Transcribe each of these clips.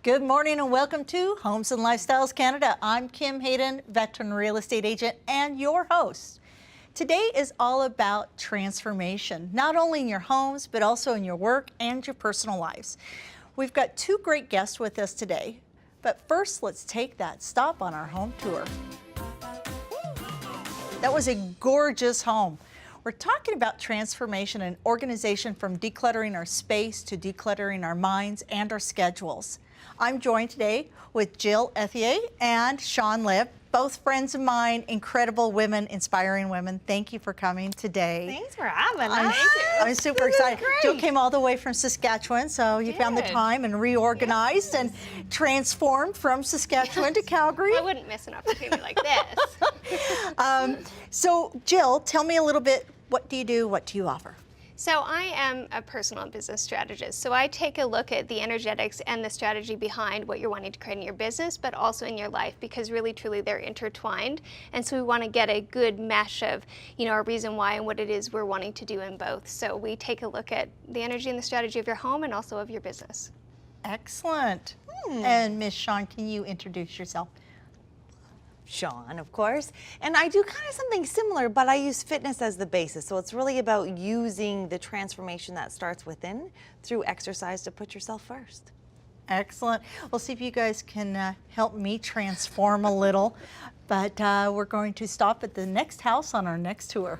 Good morning and welcome to Homes and Lifestyles Canada. I'm Kim Hayden, veteran real estate agent and your host. Today is all about transformation, not only in your homes, but also in your work and your personal lives. We've got two great guests with us today, but first let's take that stop on our home tour. That was a gorgeous home. We're talking about transformation and organization, from decluttering our space to decluttering our minds and our schedules. I'm joined today with Jill Ethier and Sean Libb, both friends of mine, incredible women, inspiring women. Thank you for coming today. Thanks for having us. I'm super excited. Jill came all the way from Saskatchewan, so you found the time and reorganized and transformed from Saskatchewan to Calgary. I wouldn't miss an opportunity like this. So Jill, tell me a little bit, what do you do, what do you offer? So I am a personal and business strategist. So I take a look at the energetics and the strategy behind what you're wanting to create in your business, but also in your life, because really, truly, they're intertwined. And so we want to get a good mesh of, a reason why and what it is we're wanting to do in both. So we take a look at the energy and the strategy of your home and also of your business. Excellent. And Miss Sean, can you introduce yourself? Sean, of course. And I do kind of something similar, but I use fitness as the basis. So it's really about using the transformation that starts within through exercise to put yourself first. Excellent. We'll see if you guys can help me transform a little, but we're going to stop at the next house on our next tour.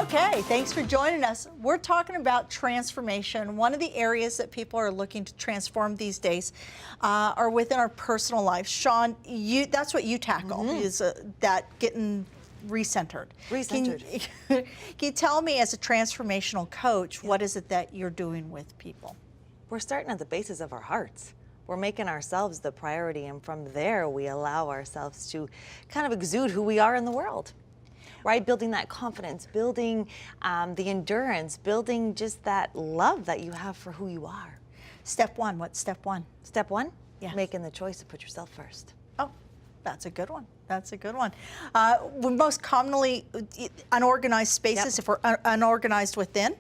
Okay, thanks for joining us. We're talking about transformation. One of the areas that people are looking to transform these days are within our personal life. Sean, that's what you tackle, is that getting recentered. Can you tell me, as a transformational coach, what is it that you're doing with people? We're starting at the basis of our hearts. We're making ourselves the priority, and from there we allow ourselves to kind of exude who we are in the world. Right, building that confidence, building the endurance, building just that love that you have for who you are. Step one, what's step one? Step one? Yes. Making the choice to put yourself first. Oh, that's a good one. That's a good one. We're most commonly unorganized spaces. If we're unorganized within,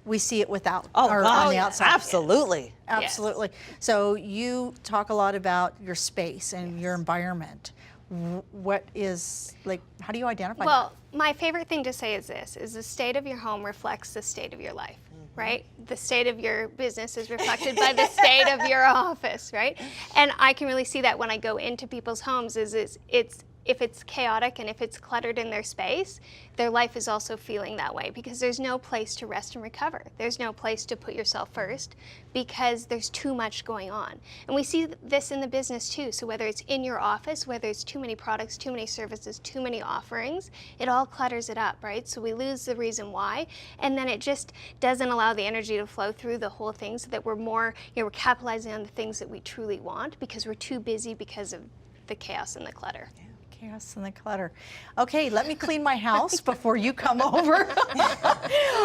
we see it without or on the outside. Absolutely. Absolutely. So you talk a lot about your space and your environment. What is, how do you identify that? My favorite thing to say is this, is the state of your home reflects the state of your life, right? The state of your business is reflected by the state of your office, right? And I can really see that when I go into people's homes, if it's chaotic and if it's cluttered in their space, their life is also feeling that way, because there's no place to rest and recover. There's no place to put yourself first, because there's too much going on. And we see this in the business too. So whether it's in your office, whether it's too many products, too many services, too many offerings, it all clutters it up, right? So we lose the reason why, and then it just doesn't allow the energy to flow through the whole thing, so that we're more, we're capitalizing on the things that we truly want, because we're too busy because of the chaos and the clutter. Chaos and the clutter. Okay, let me clean my house before you come over.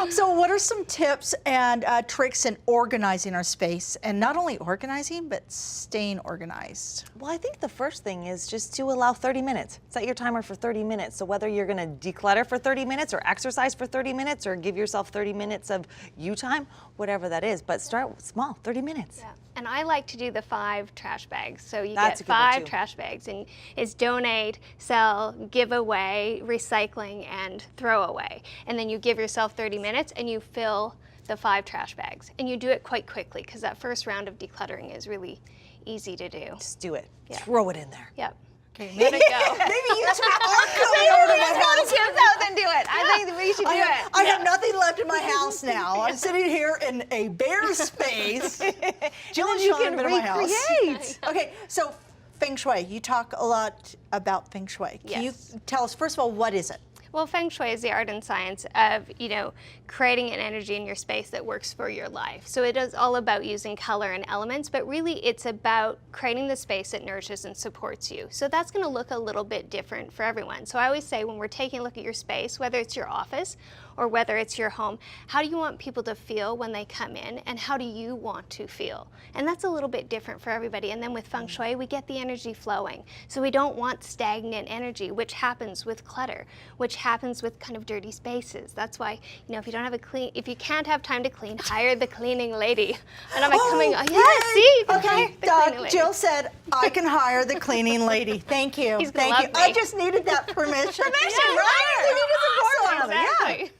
So what are some tips and tricks in organizing our space, and not only organizing, but staying organized? Well, I think the first thing is just to allow 30 minutes. Set your timer for 30 minutes. So whether you're going to declutter for 30 minutes or exercise for 30 minutes or give yourself 30 minutes of you time, whatever that is, but start small, 30 minutes. Yeah. And I like to do the 5 trash bags. So you get 5 trash bags, and it's donate, sell, give away, recycling, and throw away. And then you give yourself 30 minutes and you fill the 5 trash bags. And you do it quite quickly, because that first round of decluttering is really easy to do. Just do it. Yeah. Throw it in there. Yep. Okay, Let it go. maybe you two are coming over to my house. Then do it. I think we should do it. I have nothing left in my house now. I'm sitting here in a bare space. Jill and Sean have been in my house. Okay, so Feng Shui. You talk a lot about Feng Shui. Can you tell us, first of all, what is it? Well, Feng Shui is the art and science of, creating an energy in your space that works for your life. So it is all about using color and elements, but really it's about creating the space that nourishes and supports you. So that's going to look a little bit different for everyone. So I always say, when we're taking a look at your space, whether it's your office or whether it's your home, how do you want people to feel when they come in, and how do you want to feel? And that's a little bit different for everybody. And then with Feng Shui, we get the energy flowing. So we don't want stagnant energy, which happens with clutter, which happens with kind of dirty spaces. That's why, if you don't have if you can't have time to clean, hire the cleaning lady. And I'm coming, yeah, see, you can hire the cleaning lady. Jill said, I can hire the cleaning lady. Thank you. He's gonna Thank you. love me. I just needed that permission. Exactly.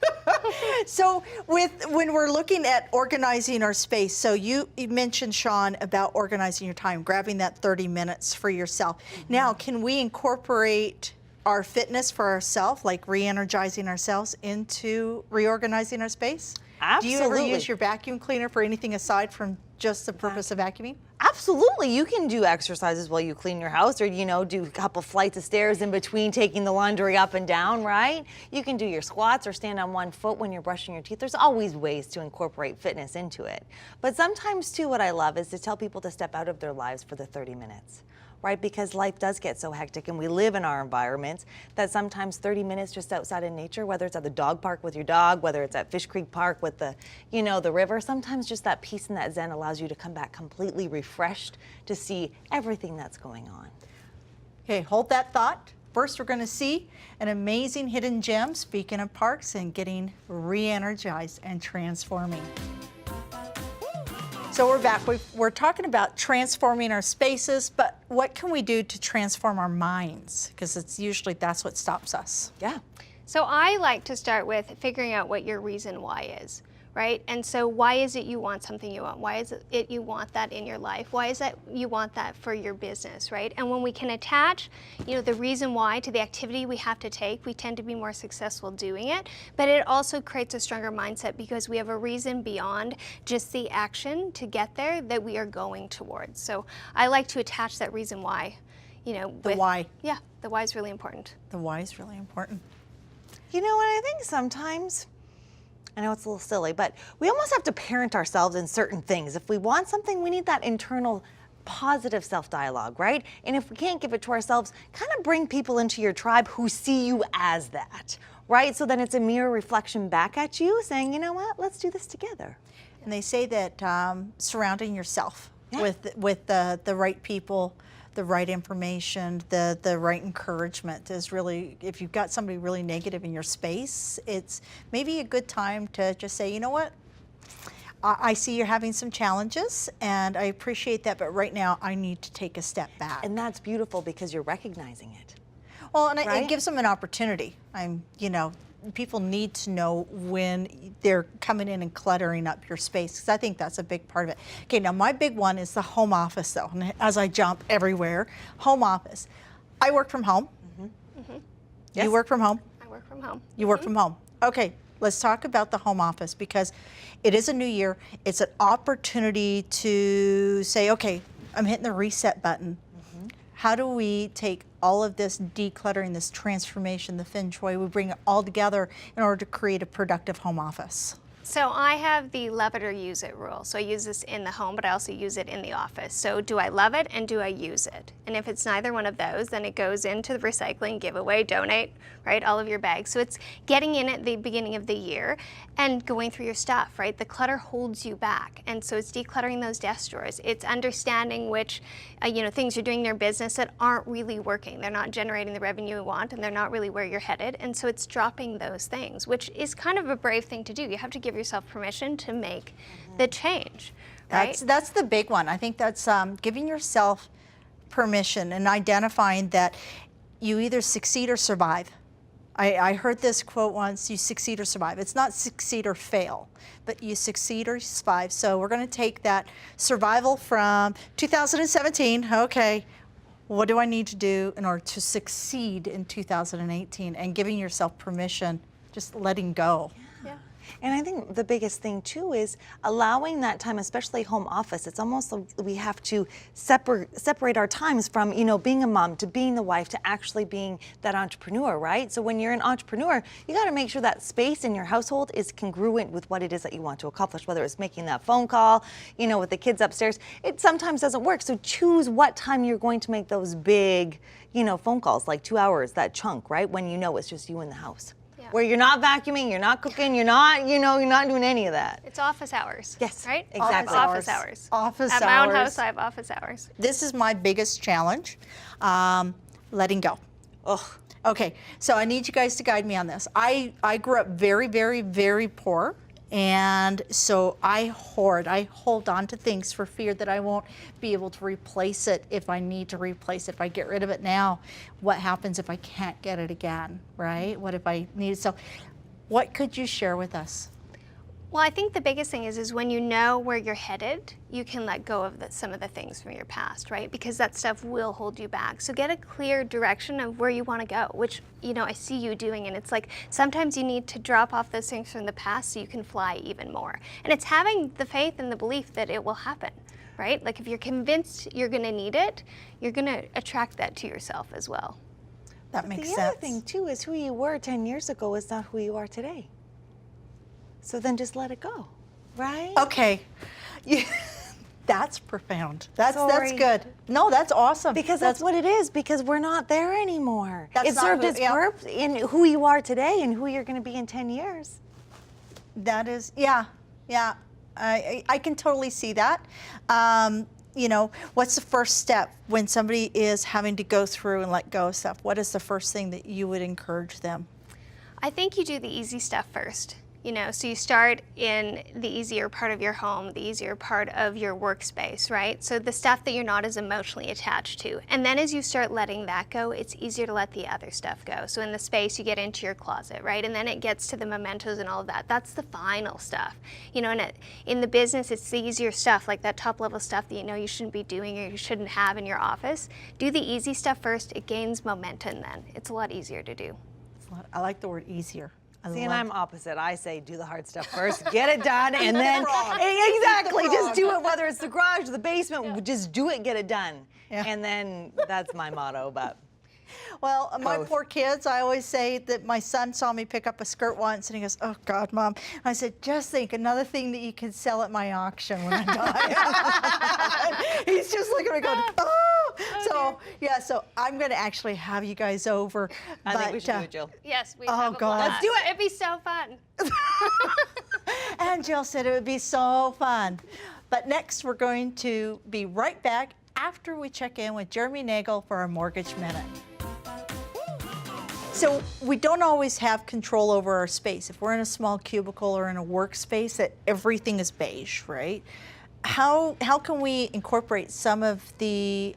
So when we're looking at organizing our space, so you mentioned, Sean, about organizing your time, grabbing that 30 minutes for yourself. Now, can we incorporate our fitness for ourselves, like re-energizing ourselves, into reorganizing our space? Absolutely. Do you ever use your vacuum cleaner for anything aside from just the purpose of vacuuming? Absolutely. You can do exercises while you clean your house, or, do a couple flights of stairs in between taking the laundry up and down, right? You can do your squats or stand on one foot when you're brushing your teeth. There's always ways to incorporate fitness into it. But sometimes, too, what I love is to tell people to step out of their lives for the 30 minutes. Right? Because life does get so hectic and we live in our environments that sometimes 30 minutes just outside in nature, whether it's at the dog park with your dog, whether it's at Fish Creek Park with the, the river, sometimes just that peace and that zen allows you to come back completely refreshed to see everything that's going on. Okay, hold that thought. First, we're going to see an amazing hidden gem, speaking of parks and getting re-energized and transforming. So we're back. We're talking about transforming our spaces, but what can we do to transform our minds? Because that's what stops us. Yeah. So I like to start with figuring out what your reason why is, right? And so why is it you want something you want? Why is it you want that in your life? Why is that you want that for your business, right? And when we can attach, the reason why to the activity we have to take, we tend to be more successful doing it. But it also creates a stronger mindset because we have a reason beyond just the action to get there that we are going towards. So I like to attach that reason why, The why. Yeah, the why is really important. The why is really important. You know what, I think sometimes, I know it's a little silly, but we almost have to parent ourselves in certain things. If we want something, we need that internal positive self-dialogue, right? And if we can't give it to ourselves, kind of bring people into your tribe who see you as that, right? So then it's a mirror reflection back at you saying, you know what, let's do this together. And they say that surrounding yourself with the right people, the right information, the right encouragement is really, if you've got somebody really negative in your space, it's maybe a good time to just say, you know what, I see you're having some challenges and I appreciate that, but right now I need to take a step back. And that's beautiful because you're recognizing it. Well, and right? it gives them an opportunity. People need to know when they're coming in and cluttering up your space, because I think that's a big part of it. Okay, now my big one is the home office, though. And as I jump everywhere, home office. I work from home. Yes. You work from home? I work from home. You work from home. Okay, let's talk about the home office, because it is a new year. It's an opportunity to say, okay, I'm hitting the reset button. How do we take all of this decluttering, this transformation, the Feng Shui, we bring it all together in order to create a productive home office? So I have the love it or use it rule. So I use this in the home, but I also use it in the office. So do I love it and do I use it? And if it's neither one of those, then it goes into the recycling, giveaway, donate, right? All of your bags. So it's getting in at the beginning of the year and going through your stuff, right? The clutter holds you back. And so it's decluttering those desk drawers. It's understanding which things you're doing in your business that aren't really working. They're not generating the revenue you want, and they're not really where you're headed. And so it's dropping those things, which is kind of a brave thing to do. You have to give yourself permission to make the change, right? That's the big one. I think that's giving yourself permission and identifying that you either succeed or survive. I heard this quote once, you succeed or survive. It's not succeed or fail, but you succeed or survive. So we're going to take that survival from 2017, okay, what do I need to do in order to succeed in 2018, and giving yourself permission, just letting go. Yeah. And I think the biggest thing too is allowing that time, especially home office. It's almost like we have to separate our times from, being a mom to being the wife to actually being that entrepreneur, right? So when you're an entrepreneur, you got to make sure that space in your household is congruent with what it is that you want to accomplish, whether it's making that phone call, with the kids upstairs. It sometimes doesn't work. So choose what time you're going to make those big, phone calls, like 2 hours, that chunk, right? When it's just you in the house. Yeah. where you're not vacuuming, you're not cooking, you're not, you're not doing any of that. It's office hours. Yes, Right? exactly. Office hours. Office At my own hours. house, I have office hours. This is my biggest challenge, letting go. Ugh. Okay, so I need you guys to guide me on this. I grew up very, very, very poor, and so I hold on to things for fear that I won't be able to replace it if I need to replace it. If I get rid of it now, what happens if I can't get it again, right? What if I need it? So what could you share with us? Well, I think the biggest thing is when you know where you're headed, you can let go of some of the things from your past, right? Because that stuff will hold you back. So get a clear direction of where you want to go, which, I see you doing. And it's like sometimes you need to drop off those things from the past so you can fly even more. And it's having the faith and the belief that it will happen, right? Like if you're convinced you're going to need it, you're going to attract that to yourself as well. That makes sense. The other thing, too, is who you were 10 years ago is not who you are today. So then just let it go, right? Okay. Yeah, that's profound. That's Sorry. good. No, that's awesome. Because that's what it is, because we're not there anymore. That's It not served who- its yeah. purpose in who you are today and who you're going to be in 10 years. That is, yeah. I can totally see that. What's the first step when somebody is having to go through and let go of stuff? What is the first thing that you would encourage them? I think you do the easy stuff first. So you start in the easier part of your home, the easier part of your workspace, right? So the stuff that you're not as emotionally attached to. And then as you start letting that go, it's easier to let the other stuff go. So in the space, you get into your closet, right? And then it gets to the mementos and all of that. That's the final stuff. And in the business, it's the easier stuff, like that top level stuff that you shouldn't be doing or you shouldn't have in your office. Do the easy stuff first. It gains momentum then. It's a lot easier to do. I like the word easier. See, and I'm opposite. I say do the hard stuff first, get it done, and then exactly just do it. Whether it's the garage or the basement, just do it, get it done, and then that's my motto. But well, my both. poor kids, I always say that my son saw me pick up a skirt once and he goes, "Oh God, Mom." I said, "Just think, another thing that you can sell at my auction when I die." He's just looking at me going, "Oh." So I'm going to actually have you guys over. I think we should do it, Jill. Yes, we Oh, have a God. blast. Let's do it. It'd be so fun. And Jill said it would be so fun. But next, we're going to be right back after we check in with Jeremy Nagel for our Mortgage Minute. So we don't always have control over our space. If we're in a small cubicle or in a workspace, that everything is beige, right? How can we incorporate some of the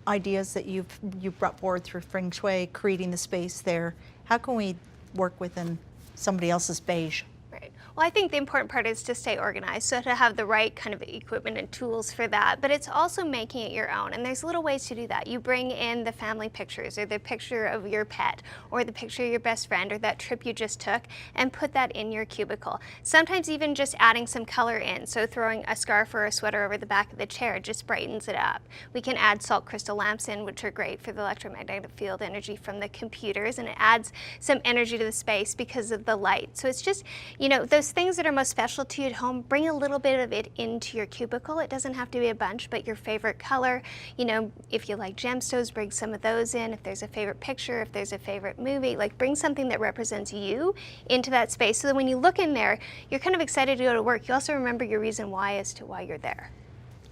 ideas that you've brought forward through Feng Shui, creating the space there? How can we work within somebody else's beige? Right. Well, I think the important part is to stay organized, so to have the right kind of equipment and tools for that, but it's also making it your own, and there's little ways to do that. You bring in the family pictures, or the picture of your pet, or the picture of your best friend, or that trip you just took, and put that in your cubicle. Sometimes even just adding some color in, so throwing a scarf or a sweater over the back of the chair just brightens it up. We can add salt crystal lamps in, which are great for the electromagnetic field energy from the computers, and it adds some energy to the space because of the light. So it's just, those things that are most special to you at home, bring a little bit of it into your cubicle. It doesn't have to be a bunch, but your favorite color. If you like gemstones, bring some of those in. If there's a favorite picture, if there's a favorite movie, bring something that represents you into that space so that when you look in there, you're kind of excited to go to work. You also remember your reason why as to why you're there.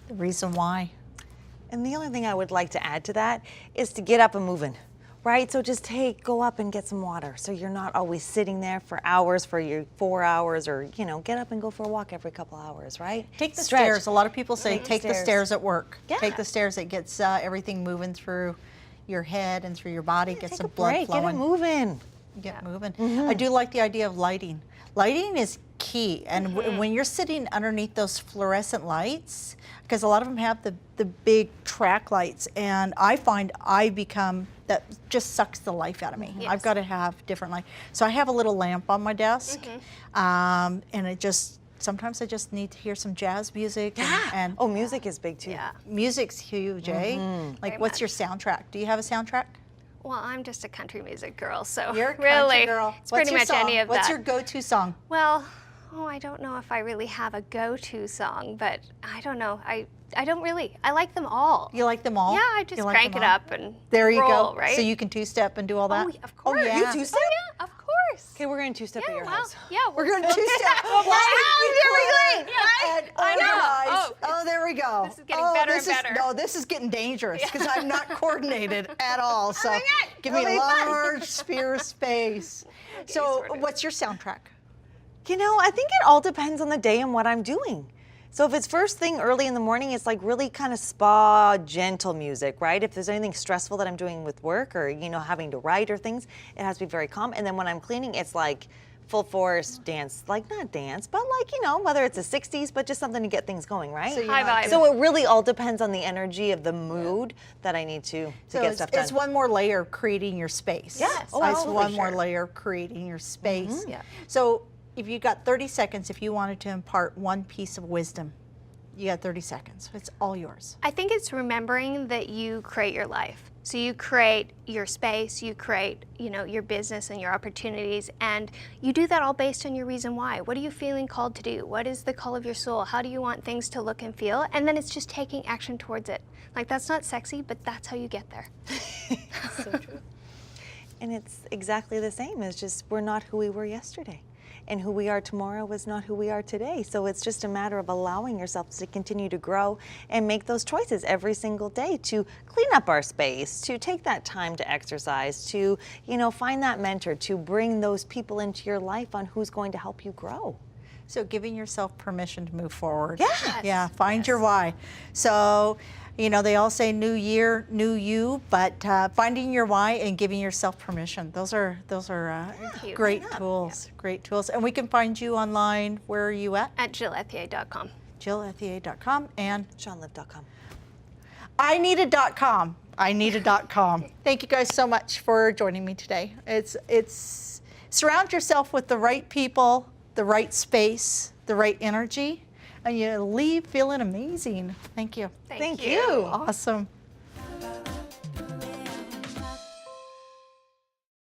The reason why. And the only thing I would like to add to that is to get up and moving. Right, so just go up and get some water, so you're not always sitting there for hours, for your 4 hours, or get up and go for a walk every couple hours, right? Take the Stretch. stairs. A lot of people say take the stairs at work. Yeah. Take the stairs. It gets everything moving through your head and through your body. Gets Take some a blood break, flowing. get it moving. Get moving. I do like the idea of lighting. Lighting is key, and when you're sitting underneath those fluorescent lights, because a lot of them have the big track lights, and I find that just sucks the life out of me. Yes. I've got to have different light. So I have a little lamp on my desk, and sometimes I just need to hear some jazz music. And Oh, music is big too. Yeah. music's huge, eh? Like, Very what's much. your soundtrack? Do you have a soundtrack? Well, I'm just a country music girl, so You're a country really, girl. it's What's pretty your much song? any of What's that. your go-to song? Well, I don't know if I really have a go-to song, but I don't know. I don't really. I like them all. You like them all? Yeah, I just You like crank them it all? up and There you roll, go. right? So you can two-step and do all that? Oh, of course. Oh, yeah. You two-step? Oh, yeah, of course. course. Okay, we're going to two-step at your house. Yeah, We're going to two-step. I know. Oh, there we go. This is getting better and better. No, this is getting dangerous because I'm not coordinated at all. So my God. give me It'll a be fun. large sphere of space. So what's your soundtrack? You know, I think it all depends on the day and what I'm doing. So if it's first thing early in the morning, it's like really kind of spa, gentle music, right? If there's anything stressful that I'm doing with work or, you know, having to write or things, it has to be very calm. And then when I'm cleaning, it's like full force dance, like not dance, but like, you know, whether it's the 60s, but just something to get things going, right? So you're High not vibe. So it really all depends on the energy of the mood that I need to So get stuff done. it's one more layer of creating your space. Yes. Oh, it's absolutely, one more sure. layer of creating your space. Yeah. So if you got 30 seconds, if you wanted to impart one piece of wisdom, you got 30 seconds. It's all yours. I think it's remembering that you create your life. So you create your space, you create, you know, your business and your opportunities, and you do that all based on your reason why. What are you feeling called to do? What is the call of your soul? How do you want things to look and feel? And then it's just taking action towards it. Like, that's not sexy, but that's how you get there. So true. And it's exactly the same. It's just we're not who we were yesterday. And who we are tomorrow is not who we are today. So it's just a matter of allowing yourself to continue to grow and make those choices every single day to clean up our space, to take that time to exercise, to, you know, find that mentor, to bring those people into your life on who's going to help you grow. So giving yourself permission to move forward. Yes. Yeah, find your why. So, you know, they all say new year, new you, but finding your why and giving yourself permission. Those are Cute. great tools, great tools. And we can find you online. Where are you at? At JillEthier.com. JillEthier.com and SeanLiv.com. ineeded.com. ineeded.com. Thank you guys so much for joining me today. It's surround yourself with the right people, the right space, the right energy, and you leave feeling amazing. Thank you. Thank you. Awesome.